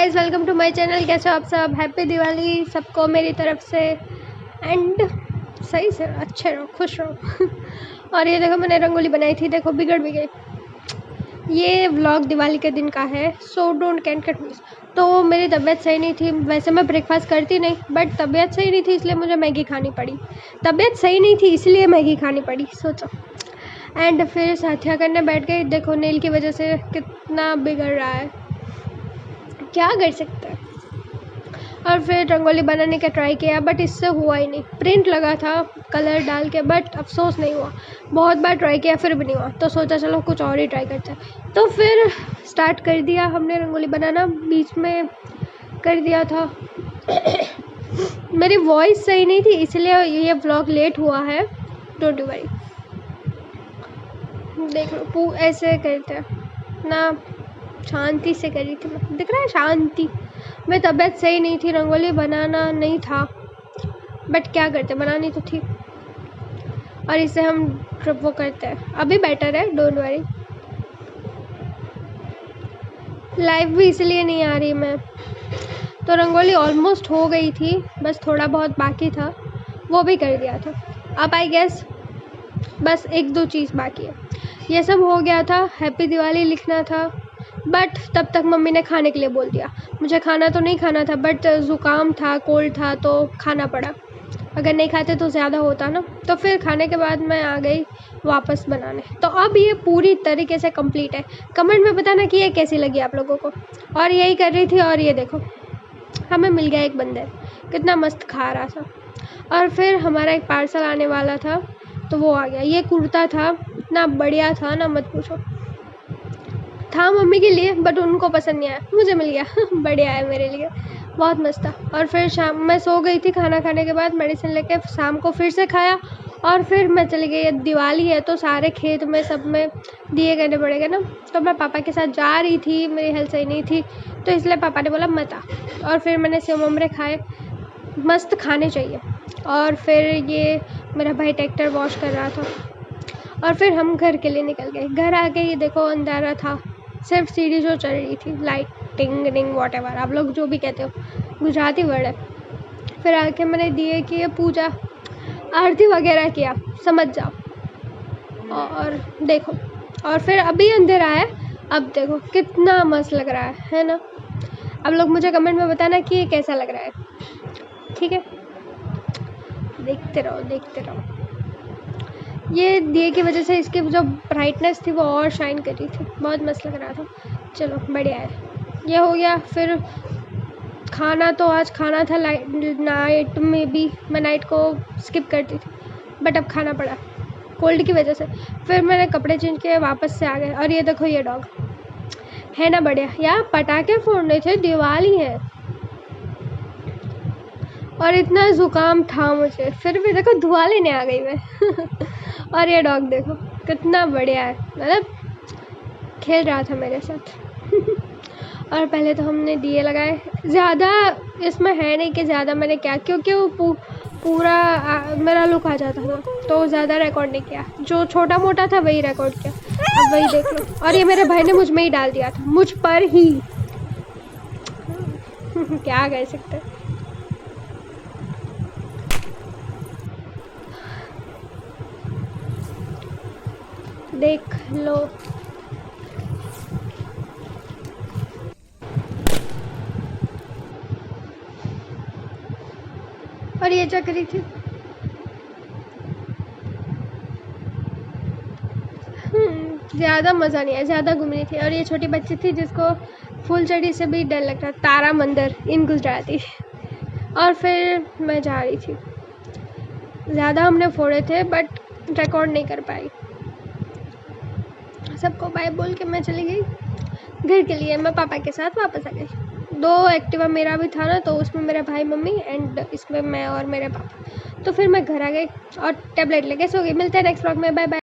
Guys, welcome to my channel. कैसे हो आप सब? हैप्पी दिवाली सबको मेरी तरफ से। एंड सही से अच्छे रहो, खुश रहो। और ये देखो, मैंने रंगोली बनाई थी, देखो बिगड़ भी गई। ये व्लॉग दिवाली के दिन का है, सो डोंट कैट मिस। तो मेरी तबीयत सही नहीं थी। वैसे मैं ब्रेकफास्ट करती नहीं, बट तबीयत सही नहीं थी इसलिए मुझे मैगी खानी पड़ी। तबीयत सही नहीं थी इसलिए मैगी खानी पड़ी, सोचो। एंड फिर साथिया करने बैठ गई। देखो नेल की वजह से कितना बिगड़ रहा है, क्या कर सकते हैं। और फिर रंगोली बनाने का ट्राई किया, बट इससे हुआ ही नहीं। प्रिंट लगा था कलर डाल के, बट अफसोस नहीं हुआ। बहुत बार ट्राई किया फिर भी नहीं हुआ, तो सोचा चलो कुछ और ही ट्राई करते हैं। तो फिर स्टार्ट कर दिया हमने रंगोली बनाना, बीच में कर दिया था। मेरी वॉइस सही नहीं थी इसलिए ये व्लॉग लेट हुआ है, डोंट वरी। देख लो ऐसे करते हैं ना, शांति से करी थी मैं, दिख रहा है शांति। मेरी तबीयत सही नहीं थी, रंगोली बनाना नहीं था, बट क्या करते, बनानी तो थी। और इसे हम वो करते हैं, अभी बेटर है, डोंट वरी। लाइव भी इसलिए नहीं आ रही मैं। तो रंगोली ऑलमोस्ट हो गई थी, बस थोड़ा बहुत बाकी था, वो भी कर दिया था। अब आई गेस बस एक दो चीज़ बाकी है। ये सब हो गया था, हैप्पी दिवाली लिखना था, बट तब तक मम्मी ने खाने के लिए बोल दिया। मुझे खाना तो नहीं खाना था, बट ज़ुकाम था, कोल्ड था, तो खाना पड़ा। अगर नहीं खाते तो ज़्यादा होता ना। तो फिर खाने के बाद मैं आ गई वापस बनाने। तो अब ये पूरी तरीके से कंप्लीट है। कमेंट में बताना कि ये कैसी लगी आप लोगों को। और यही कर रही थी, और ये देखो हमें मिल गया एक बंदर, कितना मस्त खा रहा था। और फिर हमारा एक पार्सल आने वाला था, तो वो आ गया। ये कुर्ता था, इतना बढ़िया था ना, मत पूछो। था मम्मी के लिए, बट उनको पसंद नहीं आया, मुझे मिल गया। बढ़िया है मेरे लिए, बहुत मस्त था। और फिर शाम मैं सो गई थी, खाना खाने के बाद मेडिसिन लेके शाम को फिर से खाया, और फिर मैं चली गई। दिवाली है तो सारे खेत में सब में दिए करने पड़ेगा ना। तो मैं पापा के साथ जा रही थी, मेरी हेल्थ सही नहीं थी, तो इसलिए पापा ने बोला मत आ। और फिर मैंने सेव ममरे खाए, मस्त खाने चाहिए। और फिर ये मेरा भाई ट्रैक्टर वॉश कर रहा था, और फिर हम घर के लिए निकल गए। घर आके ये देखो अंधेरा था, सिर्फ सीढ़ी जो चल रही थी, लाइटिंग रिंग वॉट एवर आप लोग जो भी कहते हो, गुजराती वर्ड है। फिर आके मैंने दिए कि ये पूजा आरती वगैरह किया, समझ जाओ। और देखो, और फिर अभी अंधेरा है, अब देखो कितना मस्त लग रहा है ना। अब लोग मुझे कमेंट में बताना कि ये कैसा लग रहा है, ठीक है। देखते रहो देखते रहो। ये दिए की वजह से इसकी जो ब्राइटनेस थी वो और शाइन कर रही थी, बहुत मस्त लग रहा था। चलो बढ़िया है, ये हो गया। फिर खाना तो आज खाना था नाइट में भी, मैं नाइट को स्किप करती थी, बट अब खाना पड़ा कोल्ड की वजह से। फिर मैंने कपड़े चेंज किए, वापस से आ गए। और ये देखो ये डॉग है ना बढ़िया। यार पटाखे फोड़ने थे, दिवाली है, और इतना ज़ुकाम था मुझे, फिर भी देखो धुआं लेने आ गई मैं। और ये डॉग देखो कितना बढ़िया है, मतलब खेल रहा था मेरे साथ। और पहले तो हमने दिए लगाए, ज़्यादा इसमें है नहीं कि ज़्यादा मैंने क्या, क्योंकि वो पूरा मेरा लुक आ जाता था, तो ज़्यादा रिकॉर्ड नहीं किया। जो छोटा मोटा था वही रिकॉर्ड किया, अब वही देख लो। और ये मेरे भाई ने मुझ में ही डाल दिया था, मुझ पर ही। क्या कह सकते, देख लो। और ये चक्री थी, ज़्यादा मज़ा नहीं आया, ज़्यादा घूमनी थी। और ये छोटी बच्ची थी जिसको फुलझड़ी से भी डर लगता, तारा मंदिर इन गुजराती। और फिर मैं जा रही थी, ज़्यादा हमने फोड़े थे बट रिकॉर्ड नहीं कर पाई। सबको बाय बोल के मैं चली गई घर के लिए। मैं पापा के साथ वापस आ गई। 2 एक्टिवा मेरा भी था ना, तो उसमें मेरा भाई मम्मी एंड इसमें मैं और मेरे पापा। तो फिर मैं घर आ गई और टैबलेट लेके सो गई। मिलते हैं नेक्स्ट व्लॉग में, बाय बाय।